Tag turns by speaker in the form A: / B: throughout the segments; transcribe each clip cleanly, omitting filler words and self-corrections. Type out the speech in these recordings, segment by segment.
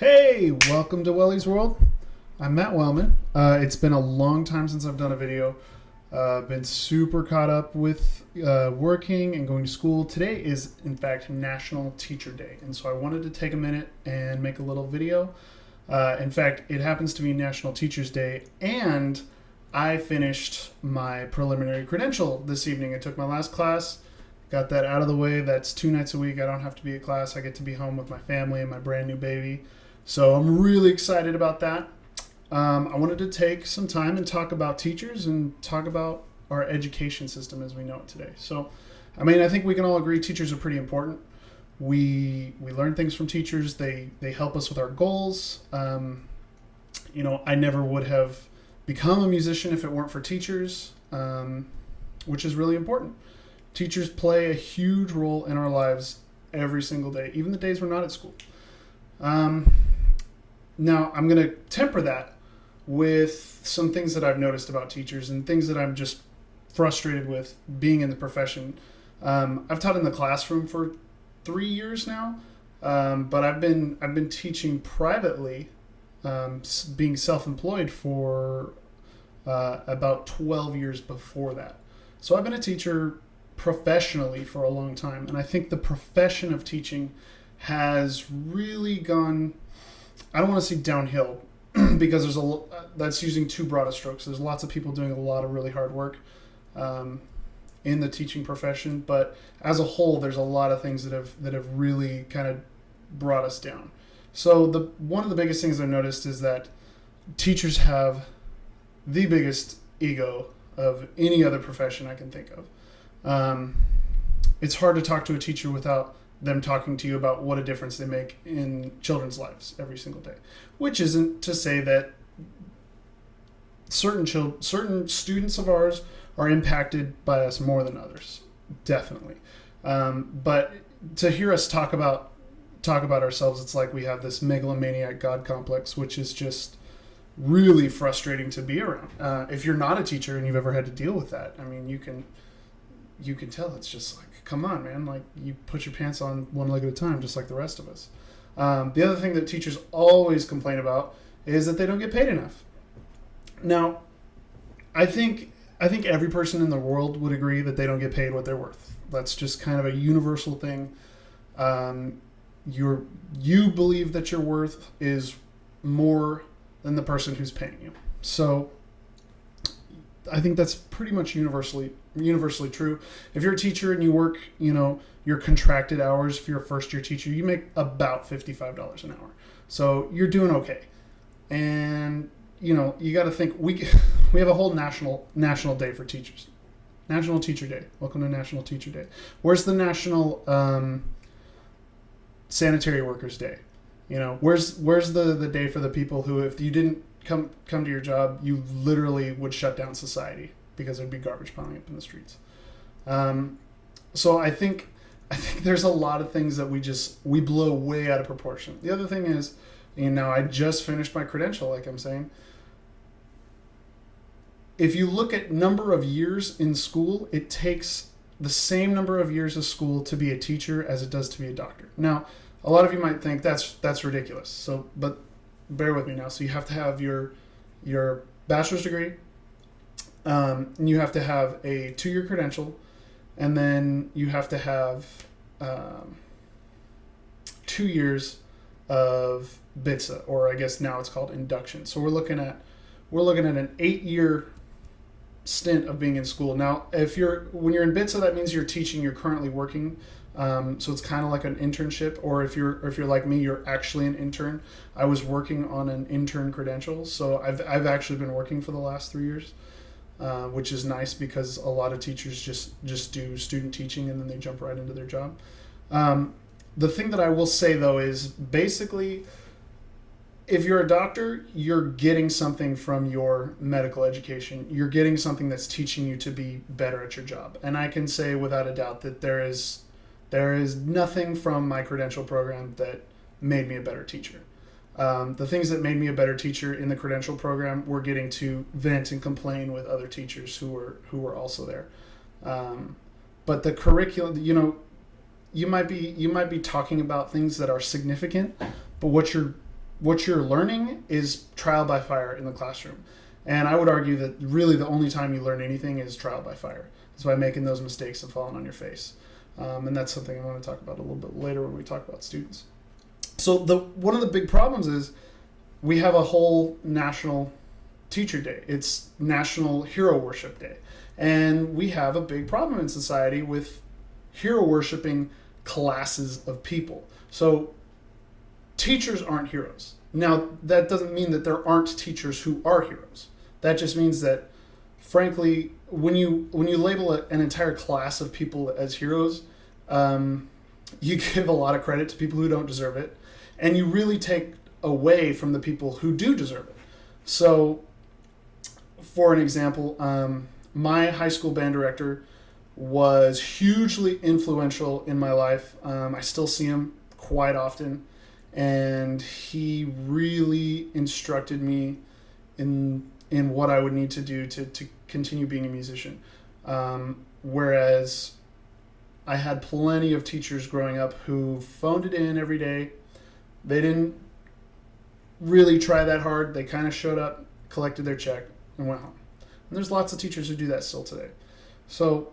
A: Hey, welcome to Welly's World. I'm Matt Wellman. It's been a long time since I've done a video. Been super caught up with working and going to school. Today is, in fact, National Teacher Day, and so I wanted to take a minute and make a little video. In fact, it happens to be National Teachers Day, and I finished my preliminary credential this evening. I took my last class, got that out of the way. That's 2 nights a week. I don't have to be at class. I get to be home with my family and my brand new baby. So I'm really excited about that. I wanted to take some time and talk about teachers and talk about our education system as we know it today. So, I think we can all agree teachers are pretty important. We learn things from teachers. They help us with our goals. I never would have become a musician if it weren't for teachers, which is really important. Teachers play a huge role in our lives every single day, even the days we're not at school. Now, I'm going to temper that with some things that I've noticed about teachers and things that I'm just frustrated with being in the profession. I've taught in the classroom for 3 years now, but I've been teaching privately, being self-employed for about 12 years before that. So I've been a teacher professionally for a long time, and I think the profession of teaching has really gone, I don't want to say downhill, because that's using too broad a strokes. There's lots of people doing a lot of really hard work in the teaching profession, but as a whole, there's a lot of things that have really kind of brought us down. So one of the biggest things I've noticed is that teachers have the biggest ego of any other profession I can think of. It's hard to talk to a teacher without them talking to you about what a difference they make in children's lives every single day, which isn't to say that certain students of ours are impacted by us more than others, definitely. But to hear us talk about ourselves, it's like we have this megalomaniac God complex, which is just really frustrating to be around. If you're not a teacher and you've ever had to deal with that, you can tell it's just like, come on, man, like you put your pants on one leg at a time, just like the rest of us. The other thing that teachers always complain about is that they don't get paid enough. Now, I think every person in the world would agree that they don't get paid what they're worth. That's just kind of a universal thing. You believe that your worth is more than the person who's paying you. So I think that's pretty much universally true. If you're a teacher and you work, your contracted hours, if you're a first year teacher, you make about $55 an hour. So you're doing okay. And, you got to think we have a whole national day for teachers. National Teacher Day. Welcome to National Teacher Day. Where's the National Sanitary Workers Day? Where's the day for the people who, if you didn't come to your job, you literally would shut down society because there'd be garbage piling up in the streets. So I think there's a lot of things that we blow way out of proportion. The other thing is, I just finished my credential, like I'm saying. If you look at number of years in school, it takes the same number of years of school to be a teacher as it does to be a doctor. Now, a lot of you might think that's ridiculous. So, but bear with me now. So you have to have your bachelor's degree, and you have to have a 2-year credential, and then you have to have 2 years of BITSA, or I guess now it's called induction. So we're looking at an 8-year stint of being in school. Now, when you're in BITSA, that means you're teaching, you're currently working. So it's kind of like an internship, or if you're like me, you're actually an intern. I was working on an intern credential, so I've actually been working for the last 3 years, which is nice because a lot of teachers just do student teaching and then they jump right into their job. The thing that I will say though is basically, if you're a doctor, you're getting something from your medical education. You're getting something that's teaching you to be better at your job, and I can say without a doubt that there is nothing from my credential program that made me a better teacher. The things that made me a better teacher in the credential program were getting to vent and complain with other teachers who were also there. But the curriculum, you might be talking about things that are significant, but what you're what you're learning is trial by fire in the classroom. And I would argue that really the only time you learn anything is trial by fire. It's by making those mistakes and falling on your face. And that's something I want to talk about a little bit later when we talk about students. So one of the big problems is we have a whole National Teacher Day. It's National Hero Worship Day. And we have a big problem in society with hero worshiping classes of people. So teachers aren't heroes. Now, that doesn't mean that there aren't teachers who are heroes. That just means that, frankly, when you label an entire class of people as heroes, you give a lot of credit to people who don't deserve it, and you really take away from the people who do deserve it. So, for an example, my high school band director was hugely influential in my life. I still see him quite often, and he really instructed me in what I would need to do to continue being a musician. Whereas I had plenty of teachers growing up who phoned it in every day. They didn't really try that hard. They kind of showed up, collected their check, and went home. And there's lots of teachers who do that still today. So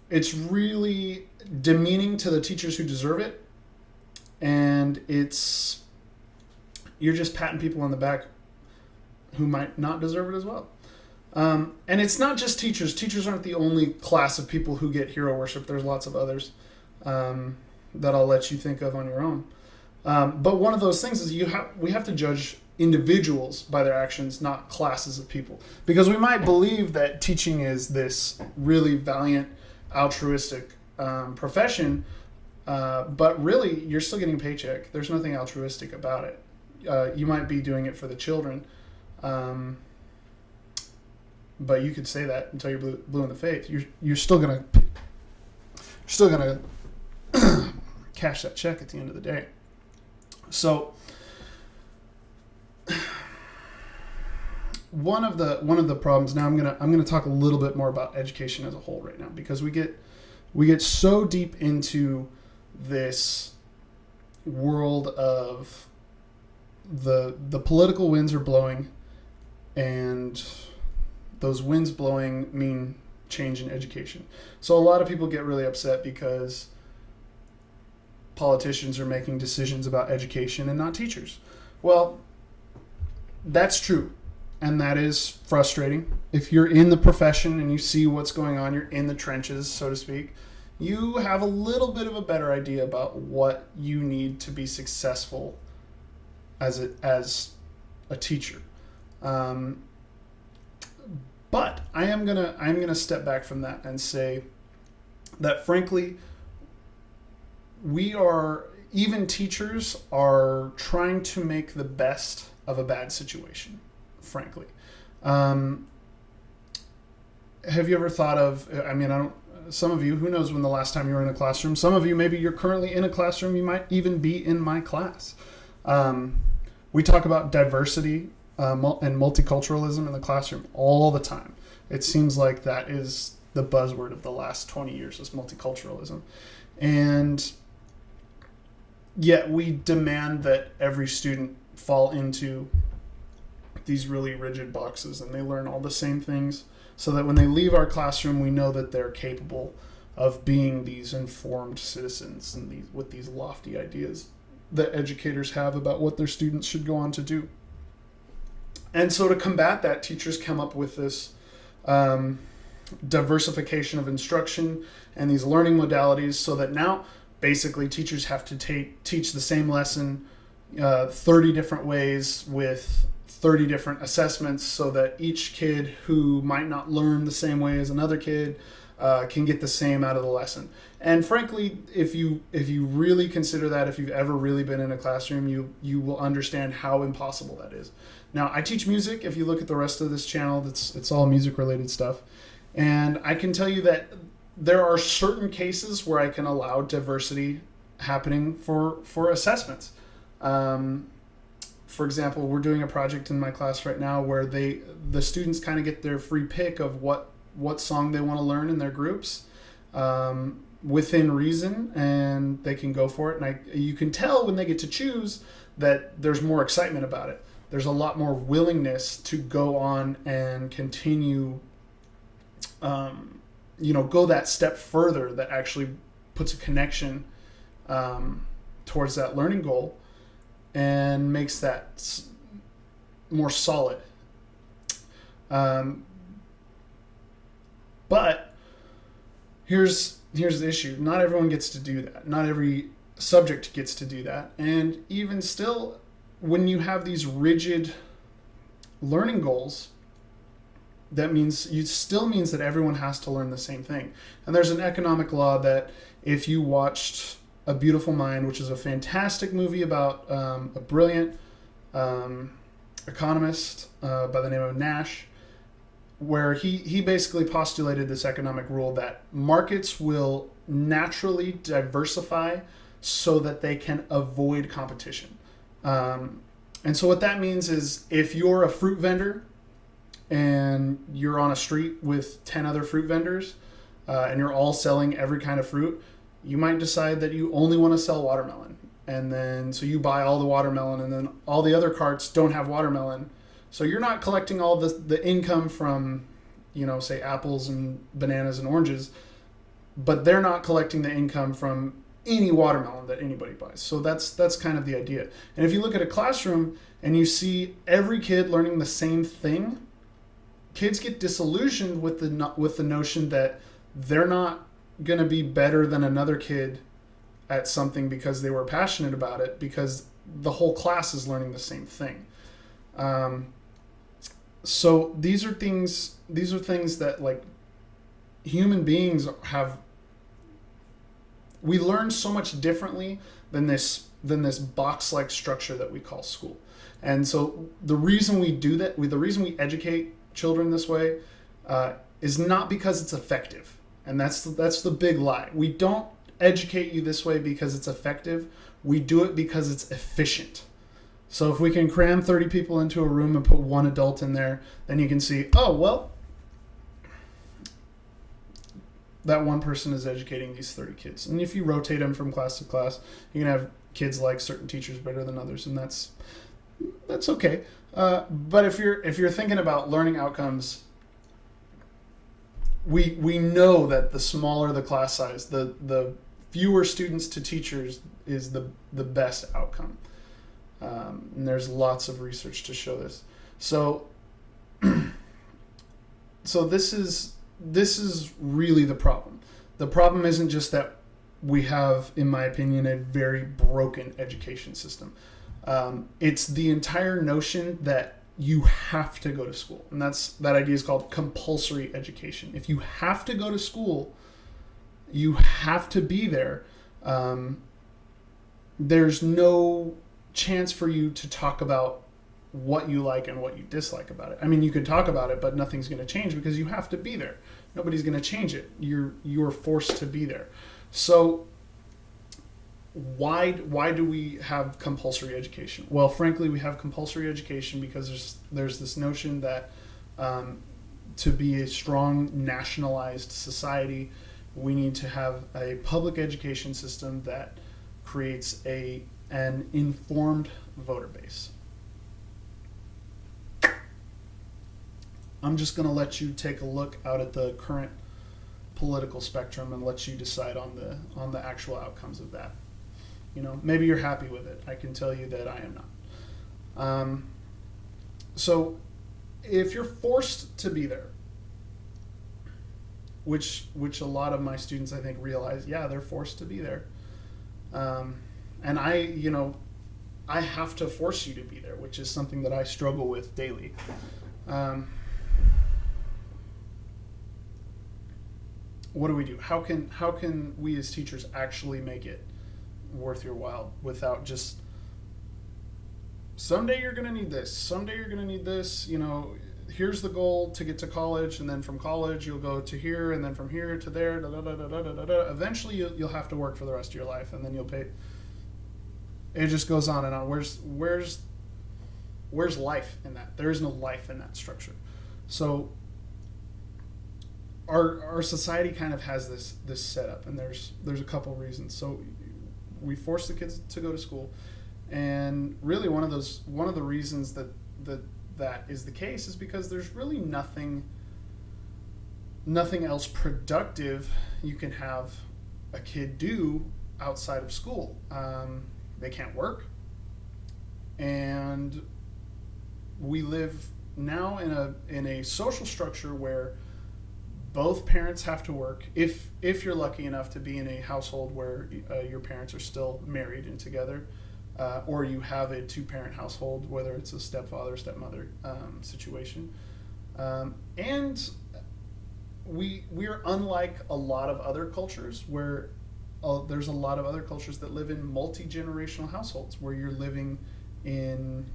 A: it's really demeaning to the teachers who deserve it, and you're just patting people on the back who might not deserve it as well. And it's not just teachers. Teachers aren't the only class of people who get hero worship. There's lots of others that I'll let you think of on your own. But one of those things is we have to judge individuals by their actions, not classes of people. Because we might believe that teaching is this really valiant, altruistic profession, but really you're still getting a paycheck. There's nothing altruistic about it. You might be doing it for the children, but you could say that until you're blue in the face. You're still gonna cash that check at the end of the day. So one of the problems now, I'm gonna talk a little bit more about education as a whole right now, because we get so deep into this world of the political winds are blowing, and those winds blowing mean change in education. So a lot of people get really upset because politicians are making decisions about education and not teachers. Well, that's true, and that is frustrating. If you're in the profession and you see what's going on, you're in the trenches, so to speak, you have a little bit of a better idea about what you need to be successful as a teacher. But I'm gonna step back from that and say that, frankly, even teachers are trying to make the best of a bad situation, frankly. Have you ever thought of, some of you, who knows when the last time you were in a classroom? Some of you, maybe you're currently in a classroom. You might even be in my class. We talk about diversity and multiculturalism in the classroom all the time. It seems like that is the buzzword of the last 20 years, is multiculturalism. And yet we demand that every student fall into these really rigid boxes and they learn all the same things, so that when they leave our classroom, we know that they're capable of being these informed citizens and with these lofty ideas that educators have about what their students should go on to do. And so to combat that, teachers come up with this diversification of instruction and these learning modalities, so that now basically teachers have to teach the same lesson 30 different ways with 30 different assessments, so that each kid who might not learn the same way as another kid can get the same out of the lesson. And frankly, if you really consider that, if you've ever really been in a classroom, you will understand how impossible that is. Now, I teach music. If you look at the rest of this channel, it's all music related stuff. And I can tell you that there are certain cases where I can allow diversity happening for assessments. For example, we're doing a project in my class right now where the students kind of get their free pick of what song they want to learn in their groups, within reason, and they can go for it. And you can tell when they get to choose that there's more excitement about it. There's a lot more willingness to go on and continue, go that step further that actually puts a connection towards that learning goal and makes that more solid. But here's the issue. Not everyone gets to do that. Not every subject gets to do that. And even still, when you have these rigid learning goals, that means that everyone has to learn the same thing. And there's an economic law that if you watched A Beautiful Mind, which is a fantastic movie about a brilliant economist by the name of Nash, where he basically postulated this economic rule that markets will naturally diversify so that they can avoid competition. And so what that means is if you're a fruit vendor and you're on a street with 10 other fruit vendors and you're all selling every kind of fruit, you might decide that you only want to sell watermelon. And then so you buy all the watermelon, and then all the other carts don't have watermelon. So you're not collecting all the income from, say apples and bananas and oranges, but they're not collecting the income from any watermelon that anybody buys. So that's kind of the idea. And if you look at a classroom and you see every kid learning the same thing, kids get disillusioned with the notion that they're not going to be better than another kid at something because they were passionate about it, because the whole class is learning the same thing. So these are things that like human beings have. We learn so much differently than this box-like structure that we call school. And so the reason we do that, the reason we educate children this way, is not because it's effective. And that's the big lie. We don't educate you this way because it's effective. We do it because it's efficient. So if we can cram 30 people into a room and put one adult in there, then you can see, oh, well, that one person is educating these 30 kids. And if you rotate them from class to class, you can have kids like certain teachers better than others, and that's okay. But if you're thinking about learning outcomes, we know that the smaller the class size, the fewer students to teachers is the best outcome. And there's lots of research to show this. So this is really the problem. The problem isn't just that we have, in my opinion, a very broken education system. It's the entire notion that you have to go to school. And that idea is called compulsory education. If you have to go to school, you have to be there. There's no chance for you to talk about what you like and what you dislike about it. I mean, you can talk about it, but nothing's going to change because you have to be there. Nobody's going to change it. You're forced to be there. So why do we have compulsory education? Well, frankly, we have compulsory education because there's this notion that to be a strong nationalized society, we need to have a public education system that creates an informed voter base. I'm just going to let you take a look out at the current political spectrum and let you decide on the actual outcomes of that. Maybe you're happy with it. I can tell you that I am not. So if you're forced to be there, which a lot of my students, I think, realize, yeah, they're forced to be there. And I have to force you to be there, which is something that I struggle with daily. What do we do? How can we as teachers actually make it worth your while without just someday you're going to need this, someday you're going to need this, here's the goal to get to college, and then from college you'll go to here, and then from here to there, eventually you'll have to work for the rest of your life, and then you'll pay. It just goes on and on. Where's life in that? There is no life in that structure. So our society kind of has this setup, and there's a couple reasons. So we force the kids to go to school, And really, one of the reasons that is the case is because there's really nothing else productive you can have a kid do outside of school. They can't work, and we live now in a social structure where both parents have to work. If you're lucky enough to be in a household where your parents are still married and together, or you have a two-parent household, whether it's a stepfather stepmother situation, and we're unlike a lot of other cultures where there's a lot of other cultures that live in multi-generational households where you're living in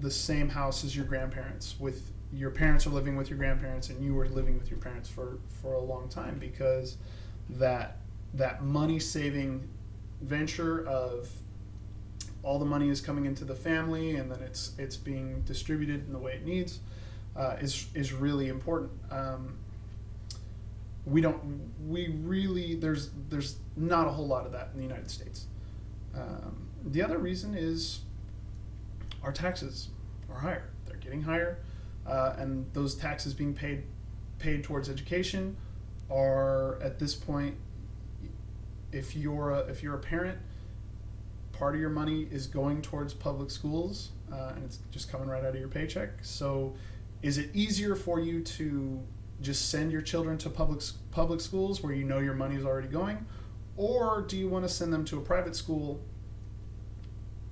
A: the same house as your grandparents, with your parents are living with your grandparents and you were living with your parents for a long time, because that money saving venture of all the money is coming into the family and then it's being distributed in the way it needs is really important. There's not a whole lot of that in the United States. The other reason is our taxes are higher. They're getting higher, and those taxes being paid towards education are, at this point, if you're a parent, part of your money is going towards public schools, and it's just coming right out of your paycheck. So is it easier for you to just send your children to public schools where your money is already going, or do you want to send them to a private school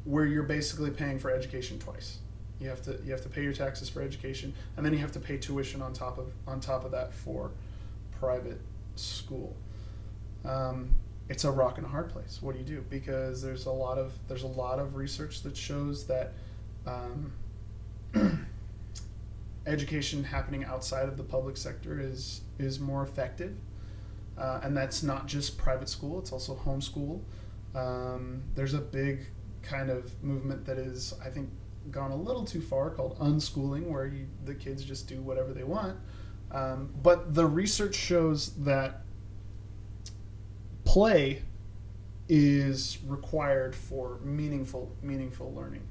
A: where you're basically paying for education twice? You have to pay your taxes for education, and then you have to pay tuition on top of that for private school. It's a rock and a hard place. What do you do? Because there's a lot of research that shows that education happening outside of the public sector is more effective, and that's not just private school, it's also homeschool. There's a big kind of movement that is, I think, gone a little too far, called unschooling, where the kids just do whatever they want. But the research shows that play is required for meaningful learning.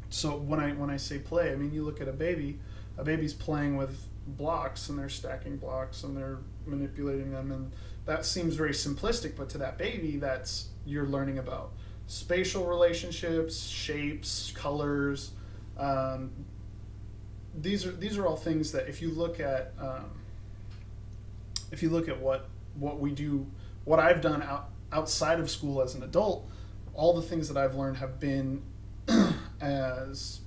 A: So when I say play, I mean, you look at a baby's playing with blocks, and they're stacking blocks and they're manipulating them, and that seems very simplistic, but to that baby, you're learning about spatial relationships, shapes, colors. These are all things that if you look at what we do, what I've done outside of school as an adult, all the things that I've learned have been as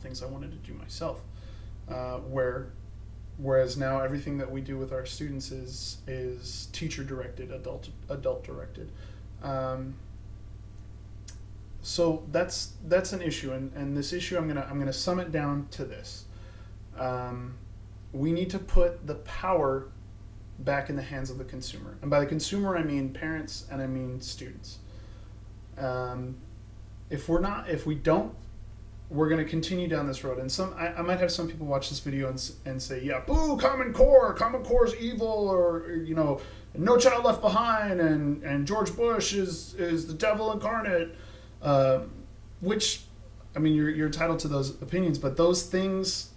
A: things I wanted to do myself. Whereas now everything that we do with our students is teacher directed, adult directed. So that's an issue, and this issue I'm gonna sum it down to this. We need to put the power back in the hands of the consumer, and by the consumer I mean parents and I mean students. If we don't, we're going to continue down this road. And I might have some people watch this video and say, yeah, boo, Common Core's evil, or No Child Left Behind, and George Bush is the devil incarnate. Which, I mean, you're entitled to those opinions, but those things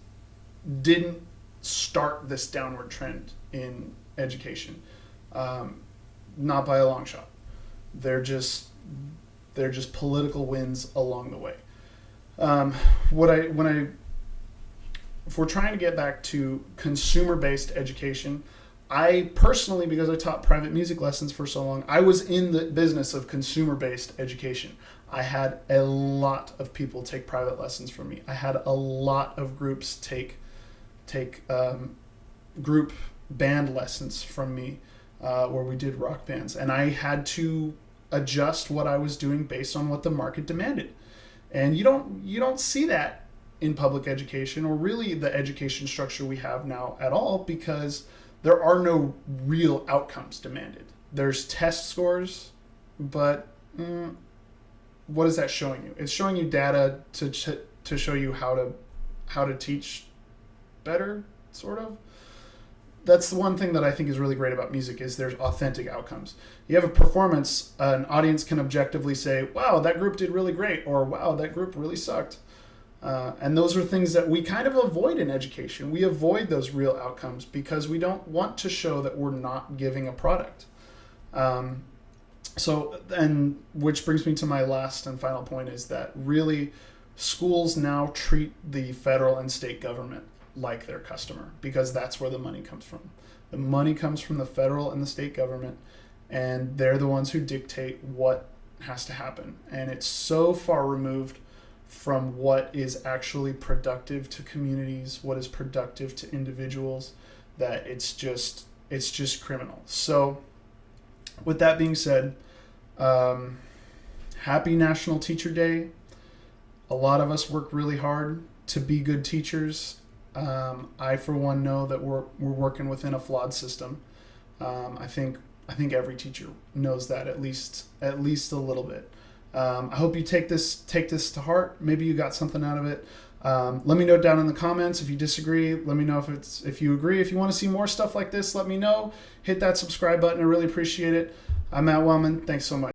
A: didn't start this downward trend in education, not by a long shot. They're just political wins along the way. If we're trying to get back to consumer-based education, I personally, because I taught private music lessons for so long, I was in the business of consumer-based education. I had a lot of people take private lessons from me. I had a lot of groups take group band lessons from me, where we did rock bands, and I had to adjust what I was doing based on what the market demanded. And you don't see that in public education, or really the education structure we have now at all, because there are no real outcomes demanded. There's test scores, but what is that showing you? It's showing you data to show you how to teach better, sort of. that's the one thing that I think is really great about music is there's authentic outcomes. You have a performance, an audience can objectively say, "Wow, that group did really great," or "Wow, that group really sucked." And those are things that we kind of avoid in education. We avoid those real outcomes because we don't want to show that we're not giving a product. And which brings me to my last and final point is that really schools now treat the federal and state government like their customer because that's where the money comes from. The money comes from the federal and the state government, and they're the ones who dictate what has to happen. And it's so far removed from what is actually productive to communities, what is productive to individuals, that it's just criminal. So with that being said, happy National Teacher Day. A lot of us work really hard to be good teachers. I, for one, know that we're working within a flawed system. I think every teacher knows that at least a little bit. I hope you take this to heart. Maybe you got something out of it. Let me know down in the comments if you disagree. Let me know if you agree. If you want to see more stuff like this, let me know. Hit that subscribe button. I really appreciate it. I'm Matt Wellman. Thanks so much.